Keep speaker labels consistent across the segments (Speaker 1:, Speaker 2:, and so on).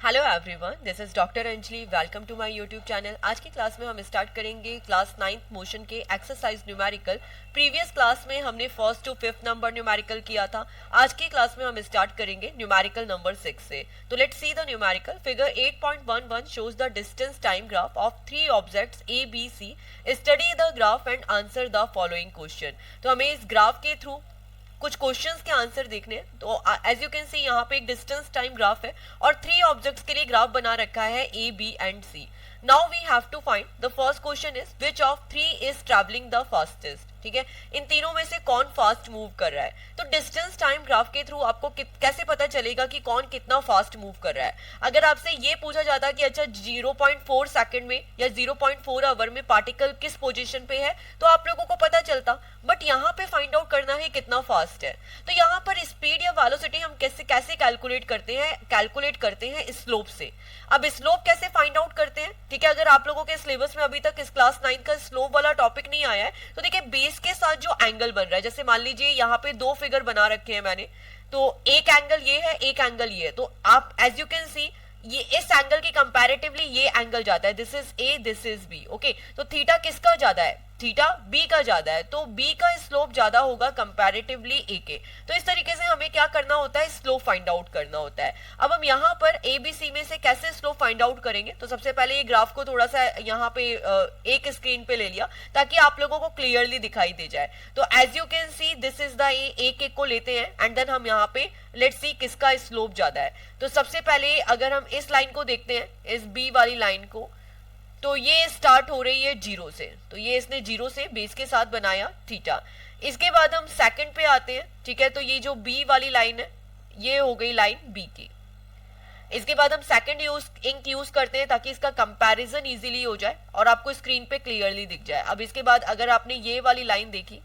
Speaker 1: Hello everyone, this is doctor Anjali. Welcome to my YouTube channel. आज की class में हम स्टार्ट करेंगे क्लास 9th मोशन के एक्सरसाइज न्यूमेरिकल। प्रीवियस क्लास में हमने first to fifth number numerical किया था। आज की क्लास में हम स्टार्ट करेंगे न्यूमेरिकल नंबर 6 से। तो let's see the numerical. Figure 8.11 shows the distance time graph of 3 objects A B C. Study the graph and answer the following question. तो हमें इस ग्राफ के थ्रू कुछ क्वेश्चंस के आंसर देखने हैं। तो एज यू कैन सी यहाँ पे एक डिस्टेंस टाइम ग्राफ है और 3 ऑब्जेक्ट्स के लिए ग्राफ बना रखा है A B and C. Now we have to find the first question is which of 3 is travelling the fastest. ठीक है, इन तीनों में से कौन फास्ट मूव कर रहा है। तो डिस्टेंस टाइम ग्राफ के थ्रू आपको कैसे पता चलेगा कि कौन कितना फास्ट मूव कर रहा है। अगर आपसे ये पूछा जाता कि अच्छा 0.4 सेकंड में या 0.4 आवर में पार्टिकल किस पोजीशन पे है तो आप लोगों को पता चलता, बट यहाँ पे फाइंड आउट करना है कितना फास्ट है। तो यहाँ पर स्पीड या वेलोसिटी हम कैसे कैसे कैलकुलेट करते हैं स्लोप से। अब स्लोप कैसे फाइंड आउट करते हैं, ठीक है। अगर आप लोगों के सिलेबस में अभी तक इस क्लास 9 का स्लोप वाला टॉपिक नहीं आया है तो देखिए बेस के साथ जो एंगल बन रहा है, जैसे मान लीजिए यहाँ पे 2 फिगर बना रखे हैं मैंने, तो एक एंगल ये है, एक एंगल ये है। तो आप एज यू कैन सी ये इस एंगल की कंपैरेटिवली ये एंगल ज्यादा है, this is A this is B. Okay, तो थीटा किसका ज्यादा है, थीटा बी का ज्यादा है, तो बी का स्लोप ज्यादा होगा कंपैरेटिवली ए के। तो इस तरीके से हमें क्या करना होता है, स्लोप फाइंड आउट करना होता है। अब हम यहाँ पर ए बी सी में से कैसे स्लोप फाइंड आउट करेंगे, तो सबसे पहले ये ग्राफ को थोड़ा सा यहाँ पे एक स्क्रीन पे ले लिया ताकि आप लोगों को क्लियरली दिखाई दे जाए। तो as you can see this is the एक एक को लेते हैं एंड देन हम यहाँ पे लेट्स सी किसका स्लोप ज्यादा है। तो सबसे पहले अगर हम इस लाइन को देखते हैं, इस बी वाली लाइन को, तो ये स्टार्ट हो रही है 0 से, तो ये इसने 0 से बेस के साथ बनाया थीटा। इसके बाद हम सेकंड पे आते हैं, ठीक है। तो ये जो बी वाली लाइन है ये हो गई लाइन बी की। इसके बाद हम सेकंड इंक यूज करते हैं ताकि इसका कंपैरिजन इजीली हो जाए और आपको स्क्रीन पे क्लियरली दिख जाए। अब इसके बाद अगर आपने ये वाली लाइन देखी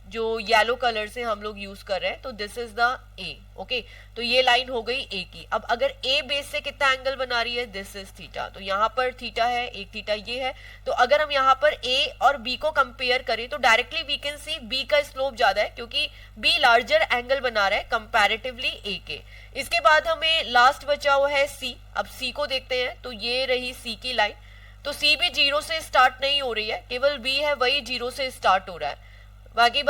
Speaker 1: जो येलो कलर से हम लोग यूज कर रहे हैं, तो this is the A. Okay, तो ये लाइन हो गई ए की। अब अगर ए बेस से कितना एंगल बना रही है, दिस इज थीटा, तो यहाँ पर थीटा है, एक थीटा ये है। तो अगर हम यहाँ पर ए और बी को कंपेयर करें तो directly we can see B का स्लोप ज्यादा है क्योंकि बी लार्जर एंगल बना रहा है कंपैरेटिवली ए के। इसके बाद हमें लास्ट बचा हुआ है सी। अब सी को देखते हैं, तो ये रही सी की लाइन। तो सी भी 0 से स्टार्ट नहीं हो रही है, केवल बी है वही 0 से स्टार्ट हो रहा है, बाकी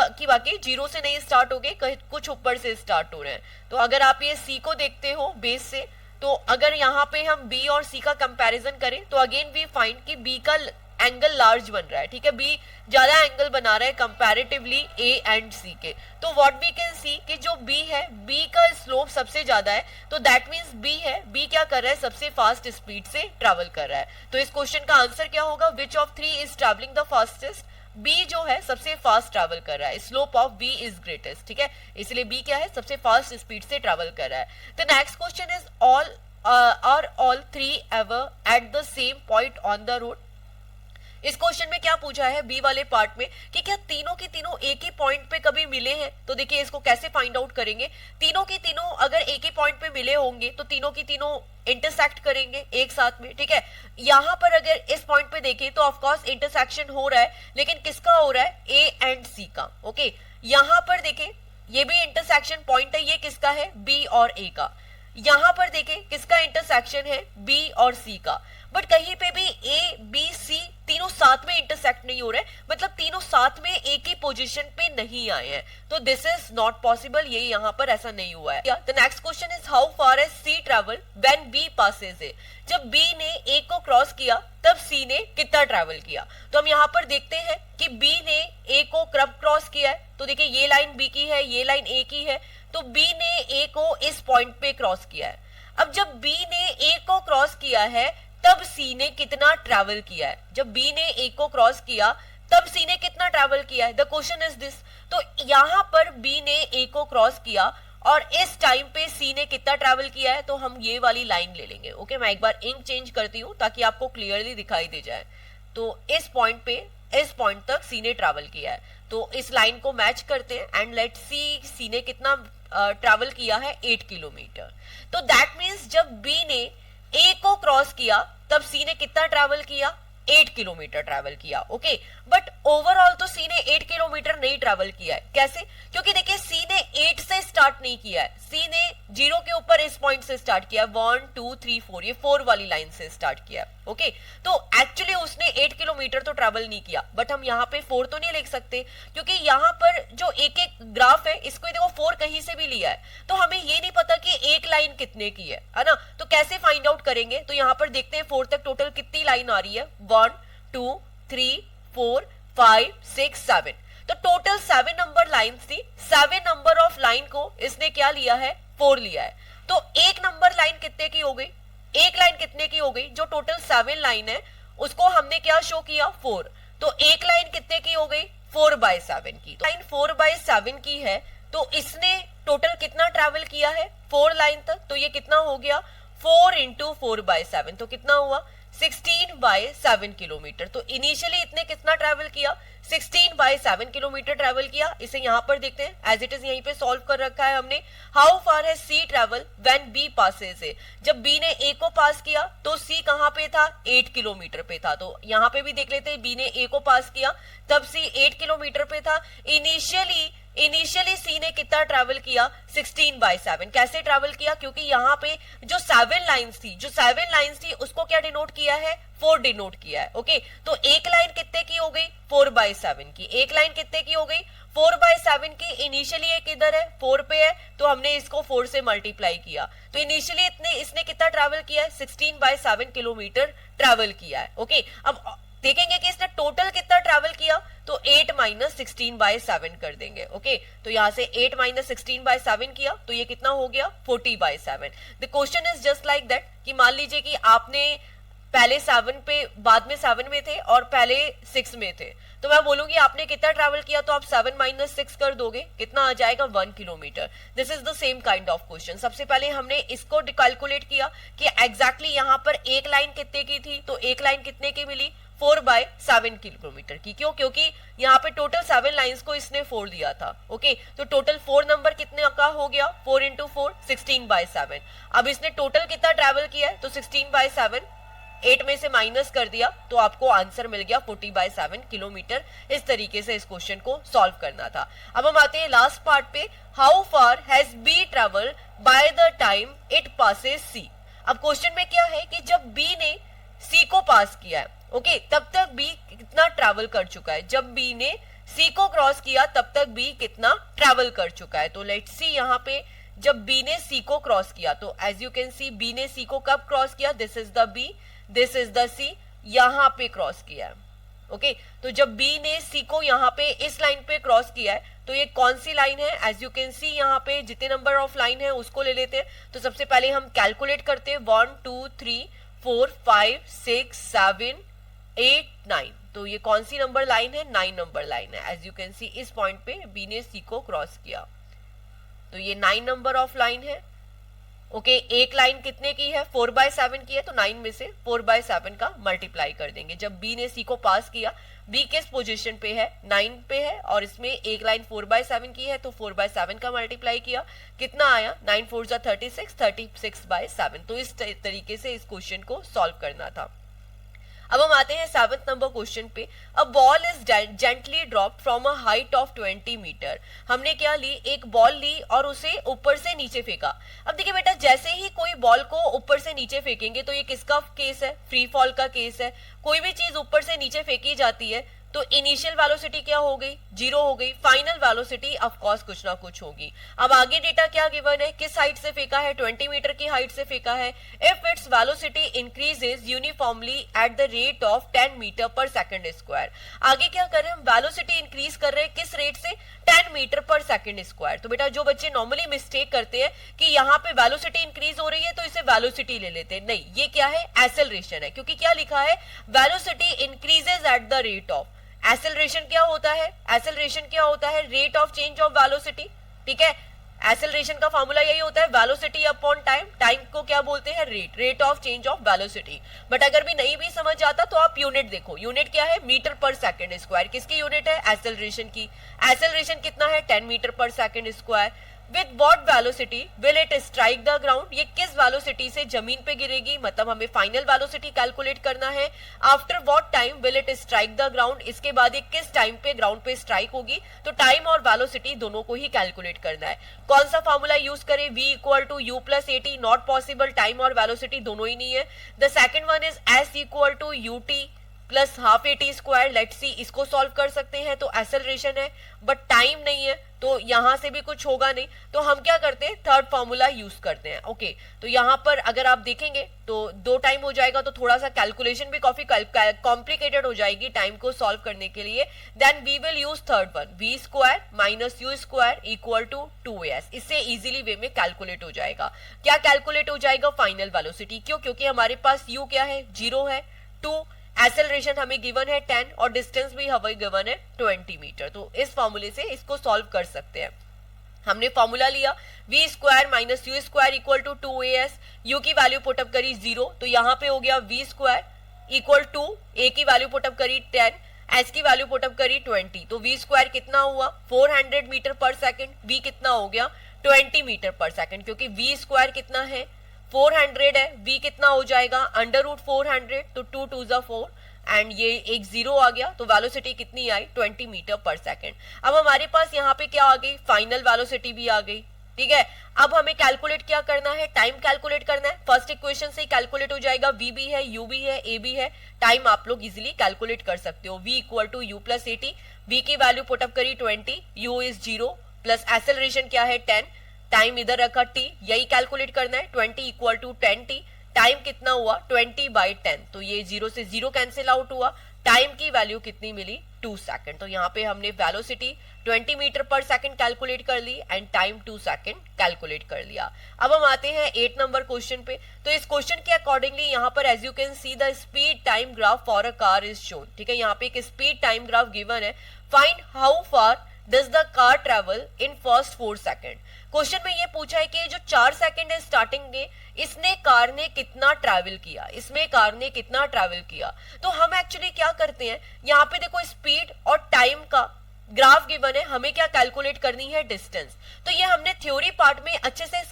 Speaker 1: 0 से नहीं स्टार्ट हो गए, कुछ ऊपर से स्टार्ट हो रहे हैं। तो अगर आप ये सी को देखते हो बेस से, तो अगर यहाँ पे हम बी और सी का कंपैरिजन करें तो अगेन वी फाइंड कि बी का एंगल लार्ज बन रहा है, ठीक है। बी ज्यादा एंगल बना रहा है कंपैरेटिवली ए एंड सी के। तो व्हाट वी कैन सी कि जो बी है, बी का स्लोप सबसे ज्यादा है, तो दैट मींस बी है, बी क्या कर रहा है, सबसे फास्ट स्पीड से ट्रैवल कर रहा है। तो इस क्वेश्चन का आंसर क्या होगा, which of 3 is travelling the fastest. B जो है सबसे फास्ट ट्रैवल कर रहा है, slope of B is greatest, ठीक है। इसलिए बी क्या है, सबसे फास्ट स्पीड से ट्रैवल कर रहा है। The next question is all 3 ever at the same point on the road. इस क्वेश्चन में क्या पूछा है बी वाले पार्ट में कि क्या तीनों की तीनों एक ही पॉइंट पे कभी मिले हैं। तो देखिए इसको कैसे फाइंड आउट करेंगे, तीनों की तीनों अगर एक ही पॉइंट पे मिले होंगे तो तीनों की तीनों इंटरसेक्ट करेंगे एक साथ में, ठीक है। यहाँ पर अगर इस पॉइंट पे देखें तो ऑफकोर्स इंटरसेक्शन हो रहा है, लेकिन किसका हो रहा है, ए एंड सी का। ओके, यहाँ पर देखें ये भी इंटरसेक्शन पॉइंट है, ये किसका है, बी और ए का। यहाँ पर देखें किसका इंटरसेक्शन है, बी और सी का। बट कहीं पे भी ए बी सी तीनों साथ में इंटरसेक्ट नहीं हो रहे, मतलब तीनों साथ में एक ही पोजीशन पे नहीं आए हैं, तो दिस इज नॉट पॉसिबल, ये यहाँ पर ऐसा नहीं हुआ है। The next question is how far as C travel when B passes A. जब बी ने ए को क्रॉस किया तब सी ने कितना ट्रैवल किया। तो हम यहाँ पर देखते हैं कि बी ने ए को कब क्रॉस किया है, तो देखिए ये लाइन बी की है, ये लाइन ए की है, तो बी ने ए को इस पॉइंट पे क्रॉस किया है। अब जब बी ने ए को क्रॉस किया है तब सी ने कितना ट्रैवल किया है, जब बी ने ए को क्रॉस किया तब सी ने कितना ट्रैवल किया है, द क्वेश्चन इज दिस। तो यहाँ पर बी ने ए को क्रॉस किया और इस टाइम पे सी ने कितना ट्रैवल किया है, तो हम ये वाली लाइन ले लेंगे। ओके, मैं एक बार इंक चेंज करती हूँ ताकि आपको क्लियरली दिखाई दे जाए। तो इस पॉइंट पे इस पॉइंट तक सी ने ट्रैवल किया है, तो इस लाइन को मैच करते हैं एंड लेट सी ने कितना ट्रैवल किया है, 8 किलोमीटर। तो दैट मीन्स जब बी ने ए को क्रॉस किया तब सी ने कितना ट्रैवल किया, 8 किलोमीटर ट्रैवल किया। ओके, बट ओवरऑल तो सी ने 8 किलोमीटर नहीं ट्रैवल किया है। कैसे? क्योंकि देखिए सी ने 8 से स्टार्ट नहीं किया है, सी ने 0 के ऊपर इस पॉइंट से स्टार्ट किया, 1 2 3 4, ये 4 वाली लाइन से स्टार्ट किया। ओके, तो एक्चुअली उसने 8 किलोमीटर तो ट्रैवल नहीं किया, बट हम यहाँ पे 4 तो नहीं लिख सकते, क्योंकि यहाँ पर जो एक एक ग्राफ है इसको देखो 4 कहीं से भी लिया है, तो हमें ये नहीं पता कि एक लाइन कितने की है ना। तो कैसे फाइंड आउट करेंगे? तो यहाँ पर देखते हैं 4 तक टोटल कितनी लाइन आ रही है, 1 2 3 4 5 6 7, तो टोटल 7 नंबर लाइन थी। 7 नंबर ऑफ लाइन को इसने क्या लिया है, 4 लिया है। तो एक नंबर लाइन कितने की हो गई, एक लाइन कितने की हो गई, जो टोटल 7 लाइन है उसको हमने क्या शो किया, 4, तो एक लाइन कितने की हो गई, 4/7 की। तो लाइन 4/7 की है, तो इसने टोटल कितना ट्रैवल किया है, 4 लाइन तक, तो ये कितना हो गया, 4 इंटू 4/7, तो कितना हुआ, 16/7 किलोमीटर। तो इनिशियली इतने कितना ट्रैवल किया, 16/7 किलोमीटर ट्रैवल किया। इसे यहाँ पर देखते हैं, एज इट इज यहीं पे सॉल्व कर रखा है हमने। हाउ फार है सी ट्रैवल व्हेन बी पासेस ए, जब बी ने ए को पास किया तो सी कहाँ पे था, 8 किलोमीटर पे था। तो यहाँ पे भी देख लेते हैं, बी ने ए को पास किया तब सी 8 किलोमीटर पे था। इनिशियली सी ने कितना ट्रैवल किया, 16/7। कैसे ट्रैवल किया, क्योंकि यहाँ पे जो 7 लाइंस थी उसको क्या डिनोट किया है, 4 डिनोट किया है। ओके, तो एक लाइन कितने की हो गई, 4/7 की। एक लाइन कितने की हो गई, 4/7 की। इनिशियली एक इधर है, 4 पे है, तो हमने इसको 4 से मल्टीप्लाई किया, तो इनिशियली इसने कितना ट्रैवल किया है, 16/7 किलोमीटर ट्रैवल किया है। ओके, अब देखेंगे कि इसने टोटल कितना ट्रैवल किया, तो 8 - 16/7 कर देंगे। ओके, तो यहां से 8 - 16/7 किया, तो ये कितना हो गया, 40/7। The question is just like that कि मान लीजिए कि आपने पहले 7 पे, बाद में 7 में थे और पहले 6 में थे, तो मैं बोलूंगी आपने कितना ट्रैवल किया, तो आप 7 - 6 कर दोगे, कितना आ जाएगा, 1 kilometre. This is the same kind of question. सबसे पहले हमने इसको कैलकुलेट किया कि एग्जैक्टली यहाँ पर एक लाइन कितने की थी, तो एक लाइन कितने की मिली, 4/7 किलोमीटर की। क्यों? क्योंकि यहाँ पे टोटल 7 लाइंस को इसने 4 दिया था। ओके, तो टोटल 4 नंबर कितने का हो गया, 4 इंटू 4, 16/7। अब इसने टोटल कितना ट्रैवल किया है, तो 16/7, 8 में से माइनस कर दिया, तो आपको आंसर मिल गया 40/7 किलोमीटर। इस तरीके से इस क्वेश्चन को सॉल्व करना था। अब हम आते हैं लास्ट पार्ट पे, how far has B travel by the time it passes C. अब क्वेश्चन में क्या है कि जब बी ने सी को पास किया है, ओके, तब तक बी कितना ट्रैवल कर चुका है, जब बी ने सी को क्रॉस किया तब तक बी कितना ट्रैवल कर चुका है। तो लेट्स सी यहाँ पे जब बी ने सी को क्रॉस किया, तो as you can see B ने सी को कब क्रॉस किया, this is the B, this is the C, यहाँ पे क्रॉस किया है। ओके, तो जब बी ने सी को यहाँ पे इस लाइन पे क्रॉस किया है, तो ये कौन सी लाइन है, एज यू कैन सी यहाँ पे जितने नंबर ऑफ लाइन है उसको ले लेते हैं। तो सबसे पहले हम कैलकुलेट करते हैं, 1 2 3 4 5 6 7 8 9, तो ये कौन सी नंबर लाइन है, 9 नंबर लाइन है। एज यू कैन सी इस पॉइंट पे बी ने सी को क्रॉस किया, तो ये 9 नंबर ऑफ लाइन है। ओके, एक लाइन कितने की है, 4/7 की है, तो 9 में से 4/7 का मल्टीप्लाई कर देंगे। जब बी ने सी को पास किया, बी किस पोजीशन पे है, 9 पे है, और इसमें एक लाइन 4/7 की है, तो 4/7 का मल्टीप्लाई किया, कितना आया, 9 4 जा 36, 36/7। तो इस तरीके से इस क्वेश्चन को सॉल्व करना था। अब हम आते हैं 7th नंबर क्वेश्चन पे। A ball is gently dropped from a height of 20 metre. हमने क्या ली, एक बॉल ली और उसे ऊपर से नीचे फेंका। अब देखिए बेटा, जैसे ही कोई बॉल को ऊपर से नीचे फेंकेंगे, तो ये किसका केस है, फ्री फॉल का केस है। कोई भी चीज ऊपर से नीचे फेंकी जाती है तो इनिशियल वेलोसिटी क्या हो गई, 0 हो गई, फाइनल वेलोसिटी ऑफ कोर्स कुछ ना कुछ होगी। अब आगे डेटा क्या गिवन है, किस हाइट से फेंका है, 20 मीटर की हाइट से फेंका है। If its velocity increases uniformly at the rate of 10 metre per second square. आगे क्या कर रहे हैं हम, वेलोसिटी इंक्रीज कर रहे हैं, किस रेट से, 10 मीटर पर सेकंड स्क्वायर। तो बेटा जो बच्चे नॉर्मली मिस्टेक करते हैं कि यहाँ पे वेलोसिटी इंक्रीज हो रही है तो इसे वेलोसिटी ले लेते हैं, नहीं, ये क्या है, एक्सेलरेशन है, क्योंकि क्या लिखा है, velocity increases eight the rate of. Acceleration क्या होता है, एक्सेलरेशन क्या होता है, rate of change of velocity. ठीक है, एक्सेलरेशन का फॉर्मूला यही होता है, वेलोसिटी अपॉन टाइम। टाइम को क्या बोलते हैं, rate, rate of change of velocity. But अगर भी नहीं भी समझ आता तो आप यूनिट देखो, यूनिट क्या है, मीटर पर सेकंड स्क्वायर। किसकी यूनिट है, एक्सेलरेशन की। एक्सेलरेशन कितना है, 10 metre per second square. With what velocity will it strike the ground, ये किस वेलोसिटी से जमीन पे गिरेगी, मतलब हमें फाइनल वेलोसिटी कैलकुलेट करना है। After what time will it strike the ground, इसके बाद ये किस टाइम पे ग्राउंड पे स्ट्राइक होगी, तो टाइम और वेलोसिटी दोनों को ही कैलकुलेट करना है। कौन सा फॉर्मूला यूज करें, v equal to u plus a t, not possible, time और वेलोसिटी दोनों ही नहीं है। The second one is s equal to u t plus half a t square, let's see इसको सॉल्व कर सकते हैं, तो एक्सेलरेशन है बट टाइम नहीं है, तो यहां से भी कुछ होगा नहीं, तो हम क्या करते हैं, थर्ड फॉर्मूला यूज करते हैं। ओके, तो यहां पर अगर आप देखेंगे तो 2 टाइम हो जाएगा, तो थोड़ा सा कैलकुलेशन भी काफी कॉम्प्लिकेटेड हो जाएगी टाइम को सॉल्व करने के लिए। Then we will use third one, v square minus u square equal to 2as, इससे इजीली वे में कैलकुलेट हो जाएगा। क्या कैलकुलेट हो जाएगा, फाइनल वेलोसिटी, क्यों, क्योंकि हमारे पास u क्या है, 0 है, 2 एक्सेलरेशन हमें गिवन है 10 और डिस्टेंस भी हमें गिवन है 20 मीटर, तो इस फॉर्मूले से इसको सॉल्व कर सकते हैं। हमने फॉर्मूला लिया v square minus u square equal to 2as, u की वैल्यू पुटअप करी 0, तो यहाँ पे हो गया v square equal to a की वैल्यू पुटअप करी 10, s की वैल्यू पुटअप करी 20, तो v स्क्वायर कितना हुआ 400 मीटर पर सेकेंड, v कितना हो गया 20 मीटर पर सेकेंड, क्योंकि v स्क्वायर कितना है 400 है, v कितना हो जाएगा अंडर रूट 400, तो 2 2 जा 4 एंड ये एक 0 आ गया, तो वेलोसिटी कितनी आई 20 मीटर पर सेकेंड। अब हमारे पास यहाँ पे क्या आ गई, फाइनल वेलोसिटी भी आ गई। ठीक है, अब हमें कैलकुलेट क्या करना है, टाइम कैलकुलेट करना है। फर्स्ट इक्वेशन से ही कैलकुलेट हो जाएगा, v भी है, u भी है, a भी है, टाइम आप लोग इजिली कैलकुलेट कर सकते हो। v equal to u plus a t, v की वैल्यू पुटअप करी 20, u इज 0 प्लस एक्सेलरेशन क्या है 10, टाइम इधर रखा t, यही कैलकुलेट करना है, 20 इक्वल टू 10t, टाइम कितना हुआ 20 बाई 10, तो ये 0 से 0 कैंसिल आउट हुआ, टाइम की वैल्यू कितनी मिली 2 सेकंड, तो यहाँ पे हमने velocity 20 metre per second calculate कर ली एंड टाइम 2 सेकंड कैलकुलेट कर लिया। अब हम आते हैं 8 नंबर क्वेश्चन पे, तो इस क्वेश्चन के अकॉर्डिंगली यहाँ पर as you can see the speed time graph for a car is shown. ठीक है, यहाँ पे एक स्पीड टाइम ग्राफ गिवन है, find how far does the car travel in first 4 second. Question में ये पूछा है कि जो 4 सेकंड है स्टार्टिंग में, इसने कार ने कितना ट्रैवल किया, इसमें कार ने कितना ट्रैवल किया। तो हम एक्चुअली क्या करते हैं, यहाँ पे देखो स्पीड और टाइम का ग्राफ गिवन है, हमें क्या कैलकुलेट करनी है डिस्टेंस। तो ये हमने थ्योरी पार्ट में अच्छे से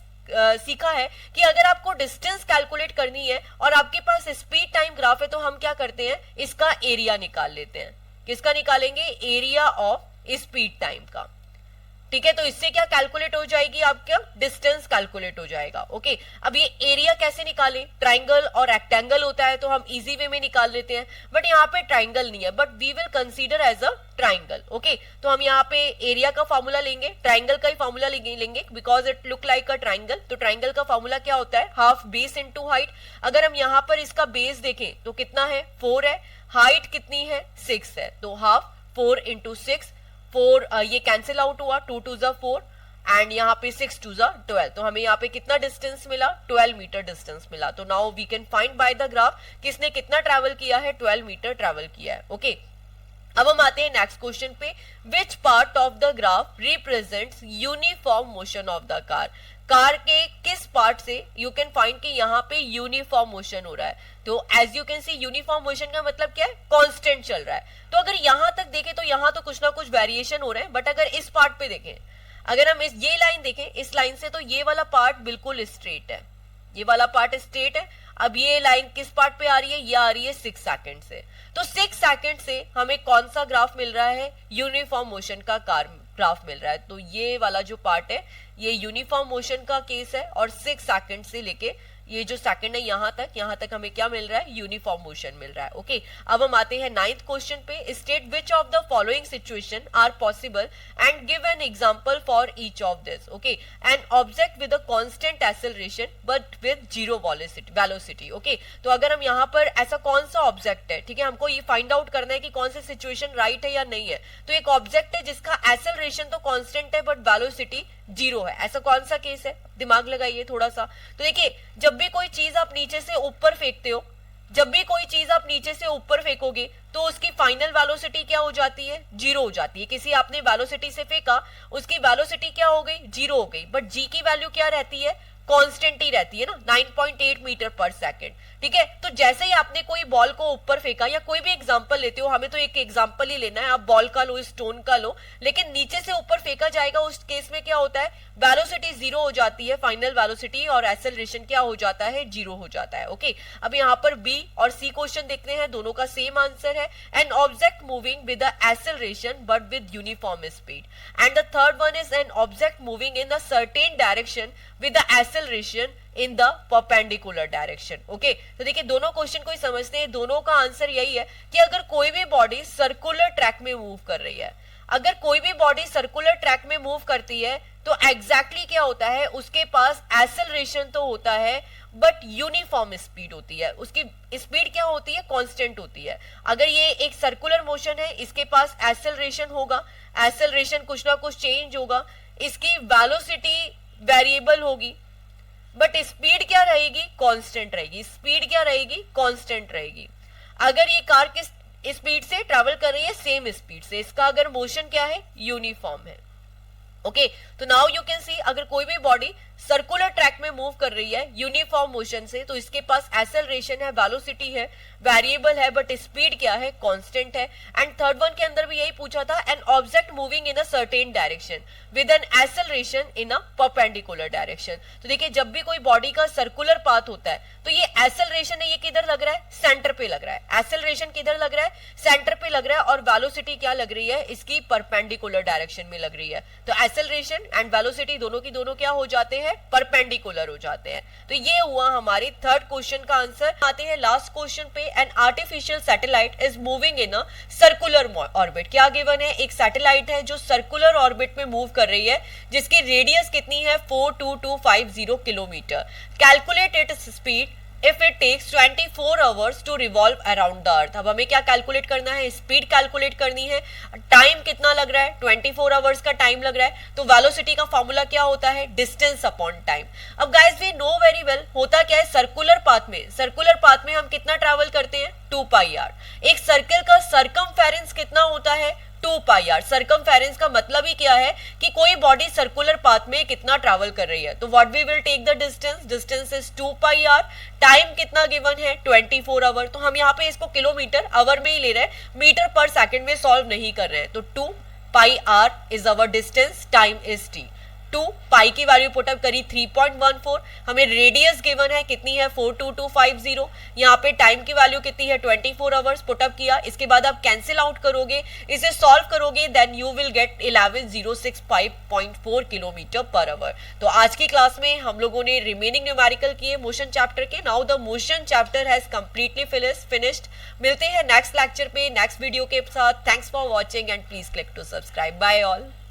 Speaker 1: सीखा है कि अगर आपको डिस्टेंस कैलकुलेट करनी है और आपके पास स्पीड टाइम ग्राफ है, तो हम क्या करते हैं, इसका एरिया निकाल लेते हैं। किसका निकालेंगे, एरिया ऑफ स्पीड टाइम का। ठीक है, तो इससे क्या कैलकुलेट हो जाएगी, आपका डिस्टेंस कैलकुलेट हो जाएगा। ओके, अब ये एरिया कैसे निकालें, ट्राइंगल और रेक्टेंगल होता है तो हम इजी वे में निकाल लेते हैं, बट यहाँ पे ट्राइंगल नहीं है, but we will consider as a triangle. Okay, तो हम यहाँ पे एरिया का फॉर्मूला लेंगे, ट्राइंगल का ही फॉर्मूला लेंगे because it look like a triangle. तो ट्राइंगल का फॉर्मूला क्या होता है, हाफ बेस इनटू हाइट। अगर हम यहाँ पर इसका बेस देखें तो कितना है 4 है, हाइट कितनी है 6 है, तो हाफ 4 इंटू 6, 4 ये कैंसिल आउट हुआ, 2 2 जा 4 एंड यहाँ पे 6 2 जा 12, तो हमें यहाँ पे कितना डिस्टेंस मिला 12 मीटर डिस्टेंस मिला। तो now we can find by the graph किसने कितना ट्रैवल किया है, 12 मीटर ट्रैवल किया है। ओके, अब हम आते हैं नेक्स्ट क्वेश्चन पे, which part of the graph represents uniform motion of the car. Car के किस पार्ट से यू कैन फाइंड कि यहाँ पे यूनिफॉर्म मोशन हो रहा है। तो as you can see uniform motion का मतलब क्या है, कांस्टेंट चल रहा है। तो अगर यहां तक देखें तो यहाँ तो कुछ ना कुछ वेरिएशन हो रहे हैं, बट अगर इस पार्ट पे देखें, अगर हम इस ये लाइन देखें, इस लाइन से तो ये वाला पार्ट बिल्कुल स्ट्रेट है, ये वाला पार्ट स्ट्रेट है। अब ये लाइन किस पार्ट पे आ रही है, ये आ रही है 6 सेकंड से। तो 6 सेकंड से हमें कौन सा ग्राफ मिल रहा है, यूनिफॉर्म मोशन का कार ग्राफ मिल रहा है। तो ये वाला जो पार्ट है ये यूनिफॉर्म मोशन का केस है, और 6 सेकंड से लेके ये जो सेकंड है यहाँ तक हमें क्या मिल रहा है, यूनिफॉर्म मोशन मिल रहा है। ओके, अब हम आते हैं 9th क्वेश्चन पे, state which of the following situation are possible and give an example for each of this. Okay, an object with a constant acceleration but with 0 velocity. Okay, तो अगर हम यहाँ पर ऐसा कौन सा ऑब्जेक्ट है, ठीक है, हमको ये फाइंड आउट करना है कि कौन सी सिचुएशन राइट है या नहीं है। तो एक ऑब्जेक्ट है जिसका एक्सेलरेशन तो कांस्टेंट है बट वेलोसिटी 0 है, ऐसा कौन सा केस है, दिमाग लगाइए थोड़ा सा। तो देखिए, जब भी कोई चीज आप नीचे से ऊपर फेंकते हो, जब भी कोई चीज आप नीचे से ऊपर फेंकोगे तो उसकी फाइनल वेलोसिटी क्या हो जाती है, 0 हो जाती है। किसी आपने वेलोसिटी से फेंका, उसकी वेलोसिटी क्या हो गई, 0 हो गई, बट जी की वैल्यू क्या रहती है, कांस्टेंट ही रहती है ना, 9.8 मीटर पर सेकंड। ठीक है, तो जैसे ही आपने कोई बॉल को ऊपर फेंका, या कोई भी एग्जांपल लेते हो, हमें तो एक एग्जांपल ही लेना है, आप बॉल का लो, स्टोन का लो, लेकिन नीचे से ऊपर फेंका जाएगा, उस केस में क्या होता है, वेलोसिटी जीरो हो जाती है, फाइनल वेलोसिटी, और एक्सेलरेशन क्या हो जाता है, जीरो हो जाता है। ओके, अब यहाँ पर बी और सी क्वेश्चन देखते हैं, दोनों का सेम आंसर है। An object moving with acceleration but with uniform speed, and the third one is an object moving in the certain direction with acceleration in the perpendicular direction. Okay, तो देखिए दोनों question को ही समझते हैं, दोनों का answer यही है कि अगर कोई भी बॉडी सर्कुलर ट्रैक में मूव कर रही है, अगर कोई भी बॉडी सर्कुलर ट्रैक में मूव करती है तो एग्जैक्टली क्या होता है, उसके पास एक्सेलरेशन तो होता है बट यूनिफॉर्म स्पीड होती है, उसकी स्पीड क्या होती है, कांस्टेंट होती है। अगर ये एक सर्कुलर मोशन है, इसके पास एक्सेलरेशन होगा, एक्सेलरेशन कुछ ना कुछ चेंज होगा, इसकी वेलोसिटी वेरिएबल होगी, बट स्पीड क्या रहेगी, कांस्टेंट रहेगी। स्पीड क्या रहेगी, कांस्टेंट रहेगी। अगर ये कार किस स्पीड से ट्रैवल कर रही है, सेम स्पीड से, इसका अगर मोशन क्या है, यूनिफॉर्म है। ओके, तो नाउ यू कैन सी अगर कोई भी बॉडी सर्कुलर ट्रैक में मूव कर रही है यूनिफॉर्म मोशन से, तो इसके पास एक्सेलरेशन है, वेलोसिटी है, वेरिएबल है, बट स्पीड क्या है, कांस्टेंट है। एंड थर्ड वन के अंदर भी यही पूछा था, an object moving in a certain direction with an acceleration in a perpendicular direction. तो देखिए जब भी कोई बॉडी का सर्कुलर पाथ होता है तो ये एक्सेलरेशन है, ये किधर लग रहा है, सेंटर पे लग रहा है। एक्सेलरेशन किधर लग रहा है, सेंटर पे लग रहा है, और वेलोसिटी क्या लग रही है, इसकी परपेंडिकुलर डायरेक्शन में लग रही है। तो एक्सेलरेशन एंड वेलोसिटी दोनों की दोनों क्या हो जाते हैं, परपेंडिकुलर हो जाते हैं। तो ये हुआ हमारे थर्ड क्वेश्चन का आंसर। आते हैं लास्ट क्वेश्चन पे, an artificial satellite is moving in a circular orbit. क्या गिवन है, एक सैटेलाइट है जो सर्कुलर ऑर्बिट में मूव कर रही है, जिसकी रेडियस कितनी है, 42250 kilometre. Calculate its speed if it takes 24 hours to revolve around the earth। अब हमें क्या कैलकुलेट करना है, स्पीड कैलकुलेट करनी है। टाइम कितना लग रहा है, 24 आवर्स का टाइम लग रहा है। तो वेलोसिटी का फॉर्मूला क्या होता है, डिस्टेंस अपॉन टाइम। अब guys we know very well, होता क्या है सर्कुलर पाथ में हम कितना ट्रैवल करते हैं, 2 पाई आर। एक सर्कल का सरकमफेरेंस कितना होता है, 2 पाई आर। सरकमफेरेंस का मतलब ही क्या है कि कोई बॉडी सर्कुलर पाथ में कितना ट्रैवल कर रही है। तो what we will take the distance is 2 pi r. Time कितना गिवन है, 24 आवर। तो हम यहाँ पे इसको किलोमीटर आवर में ही ले रहे हैं, मीटर पर सेकंड में सॉल्व नहीं कर रहे हैं। तो 2 pi R is our distance, time is T. 2 pi की वैल्यू पुटअप करी 3.14, हमें रेडियस गिवन है कितनी है, 42250। यहाँ पे टाइम की वैल्यू कितनी है, 24 आवर्स पुटअप किया। इसके बाद आप कैंसिल आउट करोगे, इसे सॉल्व करोगे, then you will get 11065.4 kilometre per hour. तो आज की क्लास में हम लोगों ने रिमेनिंग न्यूमेरिकल किए मोशन चैप्टर के। Now the motion chapter has completely finished. मिलते हैं नेक्स्ट लेक्चर पे नेक्स्ट वीडियो के साथ। Thanks for watching and please click to subscribe. Bye all.